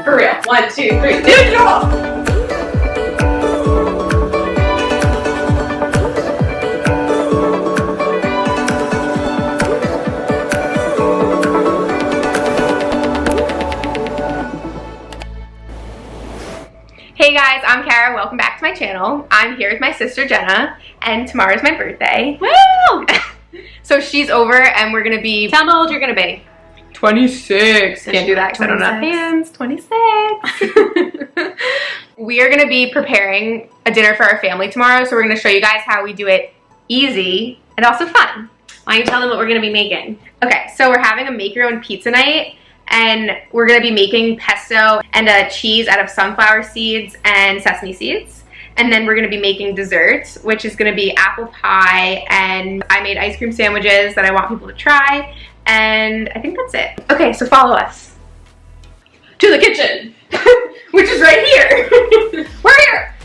For real. 1, 2, 3. Dude, no! Hey guys, I'm Kara. Welcome back to my channel. I'm here with my sister Jenna, and tomorrow's my birthday. Woo! So she's over, and we're gonna be. Tell them how old you're gonna be. 26. Can't do that because I don't have hands. 26. We are gonna be preparing a dinner for our family tomorrow, so we're gonna show you guys how we do it easy and also fun. Why don't you tell them what we're gonna be making? Okay, so we're having a make your own pizza night. And we're gonna be making pesto and a cheese out of sunflower seeds and sesame seeds. And then we're gonna be making desserts, which is gonna be apple pie, and I made ice cream sandwiches that I want people to try. And I think that's it. Okay, so follow us to the kitchen, which is right here. We're here.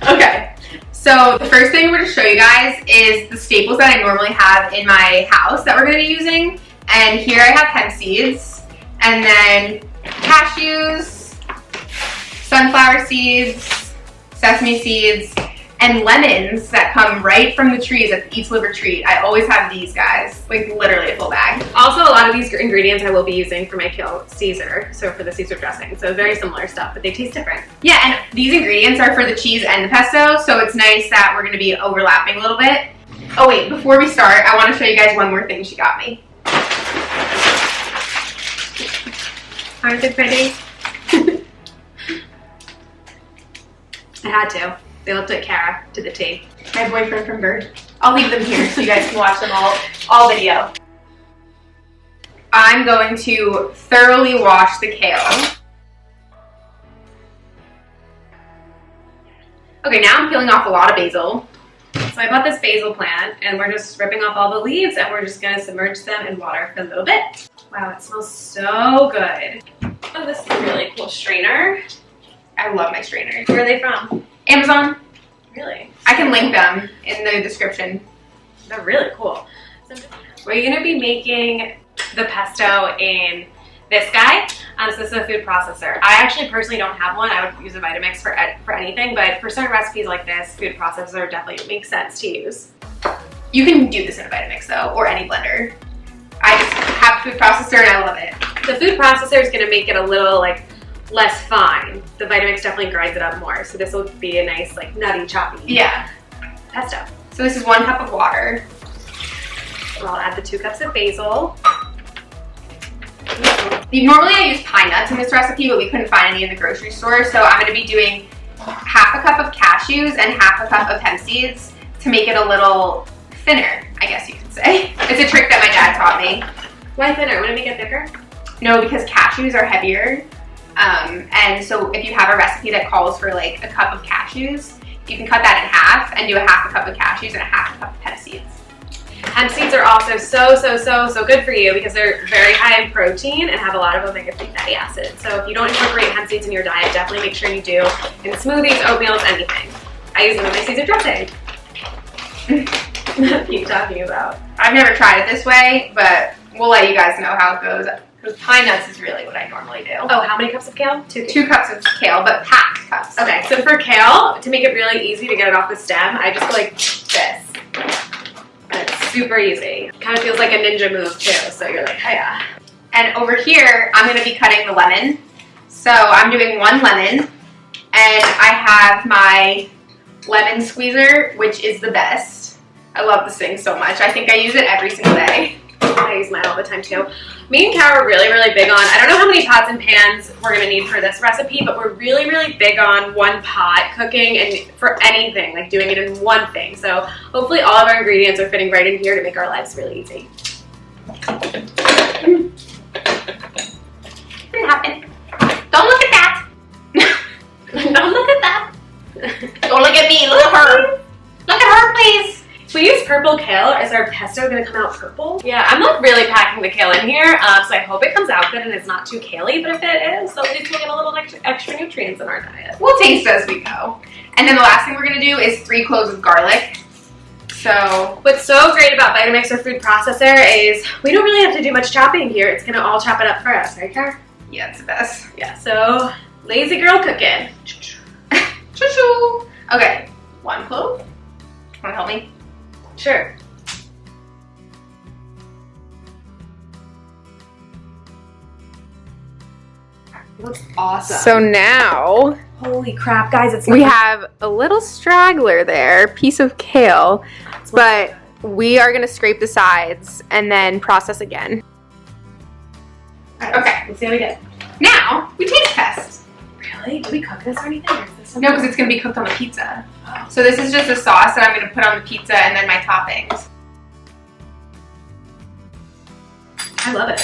Okay, so the first thing we're gonna show you guys is the staples that I normally have in my house that we're gonna be using. And here I have hemp seeds. And then cashews, sunflower seeds, sesame seeds, and lemons that come right from the trees at the 𝗀𝗏𝗃𝗏 treat. I always have these guys, like literally a full bag. Also, a lot of these ingredients I will be using for my kale Caesar, so for the Caesar dressing. So very similar stuff, but they taste different. Yeah, and these ingredients are for the cheese and the pesto, so it's nice that we're gonna be overlapping a little bit. Oh wait, before we start, I wanna show you guys one more thing she got me. Aren't they pretty? I had to. They looked like Kara to the T. My boyfriend from Bird. I'll leave them here so you guys can watch them all video. I'm going to thoroughly wash the kale. Okay, now I'm peeling off a lot of basil. So I bought this basil plant, and we're just ripping off all the leaves, and we're just gonna submerge them in water for a little bit. Wow, it smells so good. Oh, this is a really cool strainer. I love my strainers. Where are they from? Amazon. Really? I can link them in the description. They're really cool. So we're gonna be making the pesto in this guy. So this is a food processor. I actually personally don't have one. I would use a Vitamix for anything, but for certain recipes like this, food processor definitely makes sense to use. You can do this in a Vitamix though, or any blender. I just have a food processor and I love it. The food processor is gonna make it a little less fine. The Vitamix definitely grinds it up more. So this will be a nice nutty, choppy pesto. So this is 1 cup of water. So I'll add the 2 cups of basil. Normally I use pine nuts in this recipe, but we couldn't find any in the grocery store. So I'm gonna be doing half a cup of cashews and half a cup of hemp seeds to make it a little thinner, I guess you could say. It's a trick that my dad taught me. Why thinner? Would it make it thicker? No, because cashews are heavier. And so if you have a recipe that calls for a cup of cashews, you can cut that in half and do a half a cup of cashews and a half a cup of hemp seeds. Hemp seeds are also so good for you because they're very high in protein and have a lot of omega-3 fatty acids. So if you don't incorporate hemp seeds in your diet, definitely make sure you do in smoothies, oatmeals, anything. I use them in my Caesar dressing. What are you talking about? I've never tried it this way, but we'll let you guys know how it goes. Because pine nuts is really what I normally do. Oh, how many cups of kale? 2. 2 cups of kale, but packed cups. Okay, so for kale, to make it really easy to get it off the stem, I just go like this. And it's super easy. Kind of feels like a ninja move too, so you're like, oh yeah. And over here, I'm gonna be cutting the lemon. So I'm doing 1 lemon, and I have my lemon squeezer, which is the best. I love this thing so much. I think I use it every single day. I use mine all the time too. Me and Kara are really big on, I don't know how many pots and pans we're gonna need for this recipe, but we're really big on 1 pot cooking and for anything, doing it in one thing. So hopefully all of our ingredients are fitting right in here to make our lives really easy. Didn't happen. Don't look at that. Don't look at that. Don't look at me, look at her. Look at her, please. If we use purple kale, is our pesto gonna come out purple? Yeah, I'm really packing the kale in here, so I hope it comes out good and it's not too kale-y, but if it is, at least we'll get a little extra nutrients in our diet. We'll taste as we go. And then the last thing we're gonna do is 3 cloves of garlic. So what's so great about Vitamix or food processor is we don't really have to do much chopping here. It's gonna all chop it up for us, right, Kara? Yeah, it's the best. Yeah, so lazy girl cooking. Choo-choo. Okay, 1 clove. Want to help me? Sure. Looks awesome. So now Holy crap, guys, it's we have a little straggler there, piece of kale, but we are gonna scrape the sides and then process again. Okay, let's see how we get. now we taste test. Really? Do we cook this or anything? Or is this No, because it's gonna be cooked on the pizza. So this is just a sauce that I'm gonna put on the pizza and then my toppings. I love it.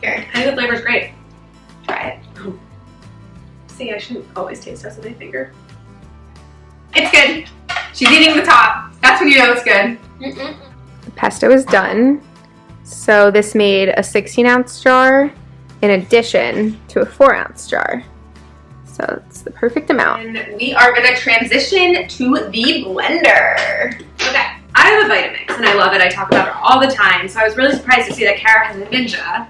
Here, I think the flavor's great. try it. See, I shouldn't always taste test with my finger. It's good. She's eating the top. That's when you know it's good. The pesto is done. So this made a 16-ounce jar in addition to a 4-ounce jar. So it's the perfect amount. And we are gonna transition to the blender. Okay, I have a Vitamix and I love it. I talk about it all the time. So I was really surprised to see that Kara has a Ninja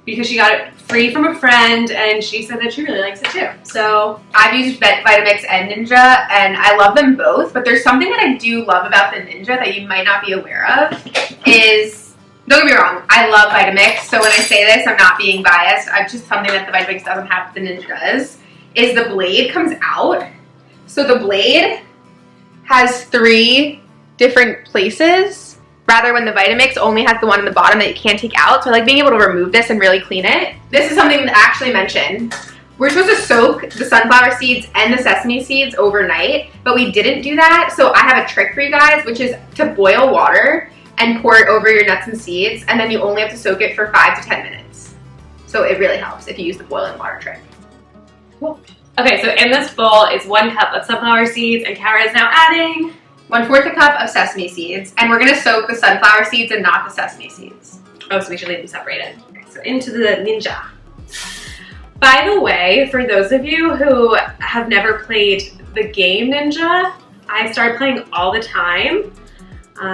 because she got it free from a friend and she said that she really likes it too. So I've used Vitamix and Ninja and I love them both, but there's something that I do love about the Ninja that you might not be aware of is, don't get me wrong, I love Vitamix, so when I say this, I'm not being biased. I'm just something that the Vitamix doesn't have that the Ninja does, is the blade comes out. So the blade has 3 different places, rather when the Vitamix only has the one in the bottom that you can't take out. So I like being able to remove this and really clean it. This is something that I actually mentioned. We're supposed to soak the sunflower seeds and the sesame seeds overnight, but we didn't do that. So I have a trick for you guys, which is to boil water and pour it over your nuts and seeds, and then you only have to soak it for 5 to 10 minutes. So it really helps if you use the boiling water trick. cool. Okay, so in this bowl is 1 cup of sunflower seeds and Kara is now adding 1/4 cup of sesame seeds, and we're gonna soak the sunflower seeds and not the sesame seeds. Oh, so we should leave them separated. Okay, so into the Ninja. By the way, for those of you who have never played the game Ninja, I started playing all the time.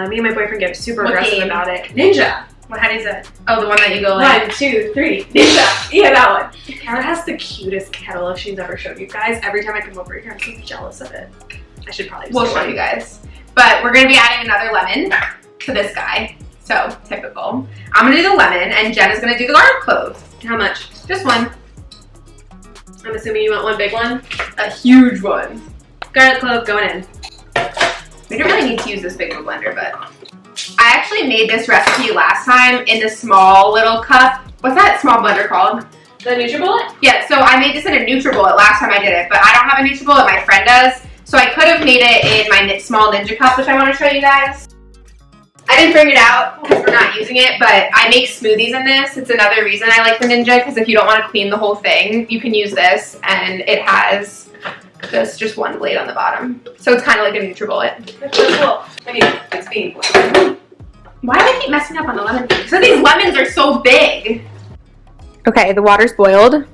Me and my boyfriend get super aggressive about it. Ninja. How do you say it? Oh, the one that you go like 1, 2, 3, Ninja. Yeah, that one. Kara has the cutest kettle if she's ever showed you guys. Every time I come over here, I'm so jealous of it. I should probably just we'll show you guys. But we're gonna be adding another lemon to this guy. So typical. I'm gonna do the lemon and Jen is gonna do the garlic cloves. How much? Just 1. I'm assuming you want 1 big one. A huge one. Garlic clove going in. We don't really need to use this big of a blender, but I actually made this recipe last time in the small little cup. What's that small blender called? The NutriBullet? Yeah, so I made this in a NutriBullet last time I did it, but I don't have a NutriBullet, my friend does. So I could have made it in my small Ninja cup, which I want to show you guys. I didn't bring it out because we're not using it, but I make smoothies in this. It's another reason I like the Ninja, because if you don't want to clean the whole thing, you can use this, and it has just 1 blade on the bottom. So it's kind of like a NutriBullet. That's really cool. I mean, it's being Why do I keep messing up on the lemon? So these lemons are so big. Okay, the water's boiled.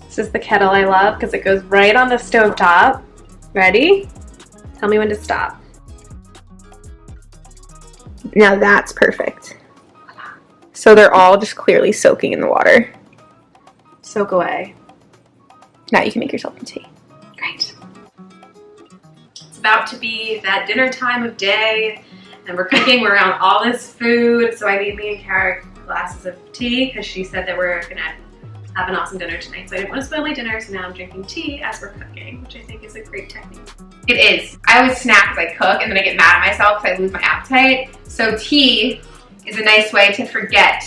This is the kettle I love because it goes right on the stove top. Ready? Tell me when to stop. Now that's perfect. So they're all just clearly soaking in the water. Soak away. Now you can make yourself some tea. Great. It's about to be that dinner time of day, and we're cooking. We're around all this food, so I made me and Kara glasses of tea because she said that we're gonna have an awesome dinner tonight. So I didn't want to spoil my dinner, so now I'm drinking tea as we're cooking, which I think is a great technique. It is. I always snack as I cook, and then I get mad at myself because I lose my appetite. So tea is a nice way to forget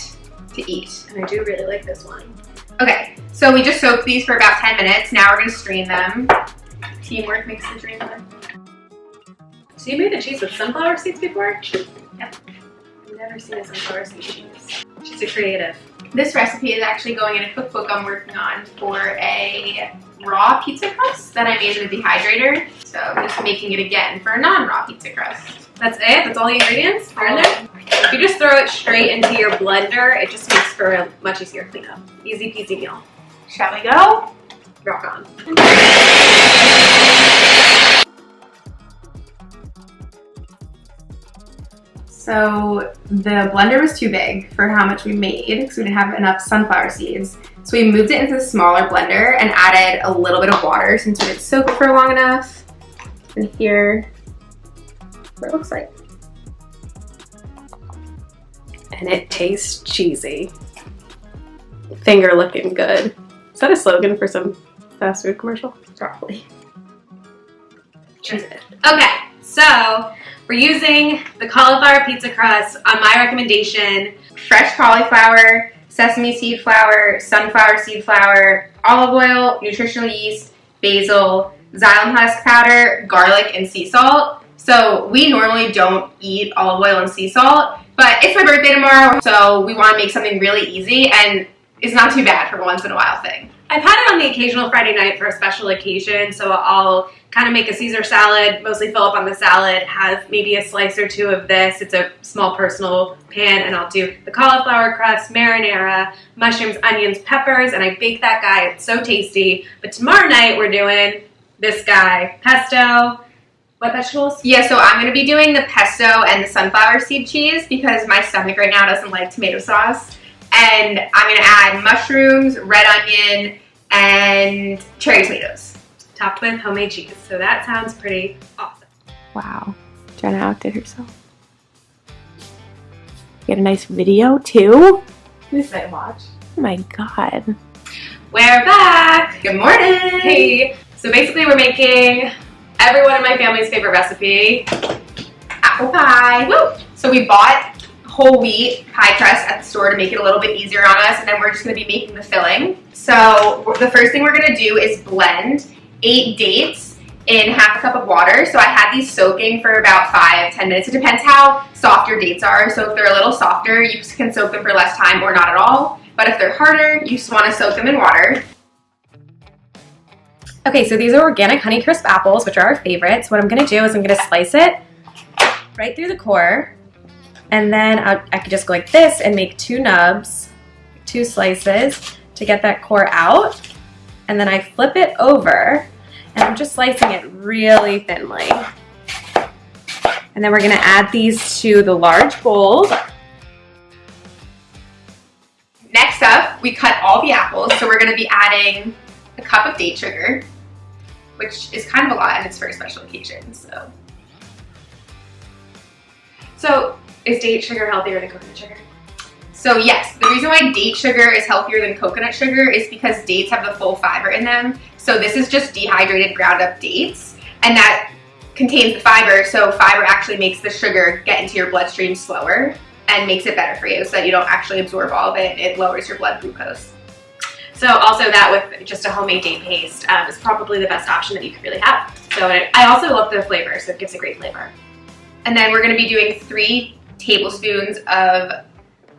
to eat. And I do really like this one. Okay, so we just soaked these for about 10 minutes. Now we're gonna strain them. Teamwork makes the dream work. So you made the cheese with sunflower seeds before? Yep. I've never seen a sunflower seed cheese. She's a creative. This recipe is actually going in a cookbook I'm working on for a raw pizza crust that I made in a dehydrator. So I'm just making it again for a non-raw pizza crust. That's it? That's all the ingredients are in there? If you just throw it straight into your blender, it just makes for a much easier cleanup. Easy peasy meal. Shall we go? Rock on. So the blender was too big for how much we made because we didn't have enough sunflower seeds. So we moved it into the smaller blender and added a little bit of water since we didn't soak it for long enough. And here, what it looks like. And it tastes cheesy. Finger looking good. Is that a slogan for some fast food commercial? Probably. Okay, so we're using the cauliflower pizza crust on my recommendation. Fresh cauliflower, sesame seed flour, sunflower seed flour, olive oil, nutritional yeast, basil, xylem husk powder, garlic, and sea salt. So we normally don't eat olive oil and sea salt, but it's my birthday tomorrow, so we want to make something really easy, and it's not too bad for a once in a while thing. I've had it on the occasional Friday night for a special occasion, so I'll kind of make a Caesar salad, mostly fill up on the salad, have maybe a slice or two of this. It's a small personal pan, and I'll do the cauliflower crust, marinara, mushrooms, onions, peppers, and I bake that guy. It's so tasty. But tomorrow night we're doing this guy, pesto. What vegetables? Yeah, so I'm going to be doing the pesto and the sunflower seed cheese because my stomach right now doesn't like tomato sauce. And I'm going to add mushrooms, red onion, and cherry tomatoes. Topped with homemade cheese. So that sounds pretty awesome. Wow, Jenna outdid herself. You got a nice video too? This might watch. Oh my god. We're back! Good morning! Hey! So basically we're making everyone in my family's favorite recipe. Apple pie. Woo! So we bought whole wheat pie crust at the store to make it a little bit easier on us, and then we're just going to be making the filling. So the first thing we're going to do is blend 8 dates in half a cup of water. So I had these soaking for about 5-10 minutes. It depends how soft your dates are. So if they're a little softer, you can soak them for less time or not at all. But if they're harder, you just want to soak them in water. Okay, so these are organic Honeycrisp apples, which are our favorites. What I'm going to do is I'm going to slice it right through the core. And then I could just go like this and make 2 nubs, 2 slices to get that core out. And then I flip it over and I'm just slicing it really thinly. And then we're gonna add these to the large bowl. Next up, we cut all the apples. So we're gonna be adding a cup of date sugar, which is kind of a lot and it's for a special occasion, so. So is date sugar healthier than coconut sugar? So yes, the reason why date sugar is healthier than coconut sugar is because dates have the full fiber in them. So this is just dehydrated ground up dates, and that contains the fiber, so fiber actually makes the sugar get into your bloodstream slower and makes it better for you so that you don't actually absorb all of it. It lowers your blood glucose. So also that with just a homemade date paste is probably the best option that you could really have. So I also love the flavor, so it gives a great flavor. And then we're gonna be doing 3 tablespoons of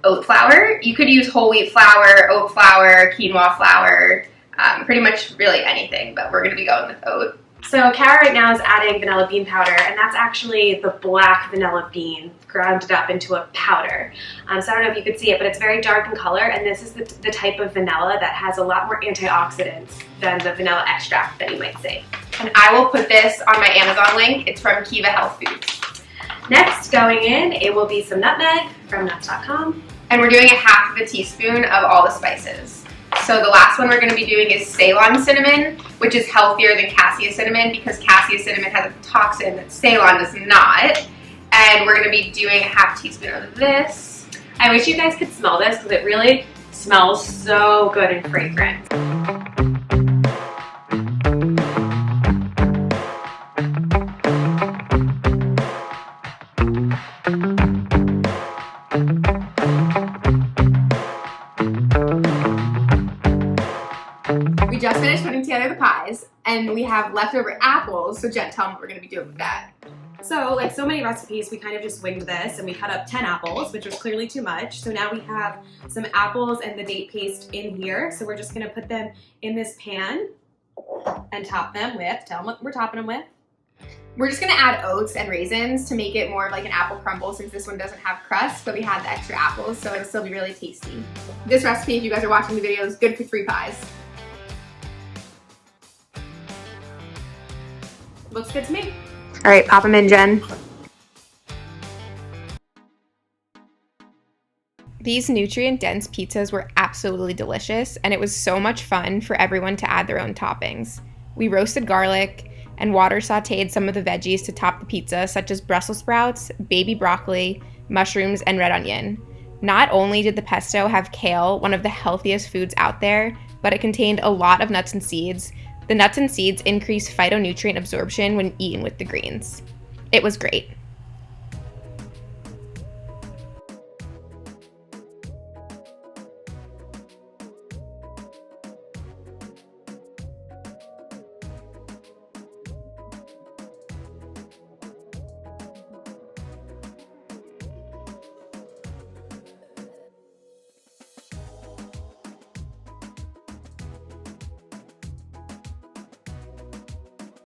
oat flour. You could use whole wheat flour, oat flour, quinoa flour, pretty much really anything, but we're gonna be going with oat. So Kara right now is adding vanilla bean powder, and that's actually the black vanilla bean grounded up into a powder. So I don't know if you could see it, but it's very dark in color, and this is the type of vanilla that has a lot more antioxidants than the vanilla extract that you might see. And I will put this on my Amazon link. It's from 𝗀𝗲𝗀𝗃. Next, going in, it will be some nutmeg from nuts.com. And we're doing 1/2 teaspoon of all the spices. So the last one we're going to be doing is Ceylon cinnamon, which is healthier than cassia cinnamon because cassia cinnamon has a toxin that Ceylon does not. And we're going to be doing 1/2 teaspoon of this. I wish you guys could smell this because it really smells so good and fragrant. We just finished putting together the pies, and we have leftover apples, so Jen, tell them what we're going to be doing with that. So, like so many recipes, we kind of just winged this, and we cut up 10 apples, which was clearly too much. So now we have some apples and the date paste in here. So we're just going to put them in this pan and top them with, tell them what we're topping them with. We're just going to add oats and raisins to make it more of like an apple crumble since this one doesn't have crust, but we had the extra apples, so it'll still be really tasty. This recipe, if you guys are watching the video, is good for 3 pies. Looks good to me. All right, pop them in, Jen. These nutrient-dense pizzas were absolutely delicious, and it was so much fun for everyone to add their own toppings. We roasted garlic and water sauteed some of the veggies to top the pizza, such as Brussels sprouts, baby broccoli, mushrooms, and red onion. Not only did the pesto have kale, one of the healthiest foods out there, but it contained a lot of nuts and seeds. The nuts and seeds increase phytonutrient absorption when eaten with the greens. It was great.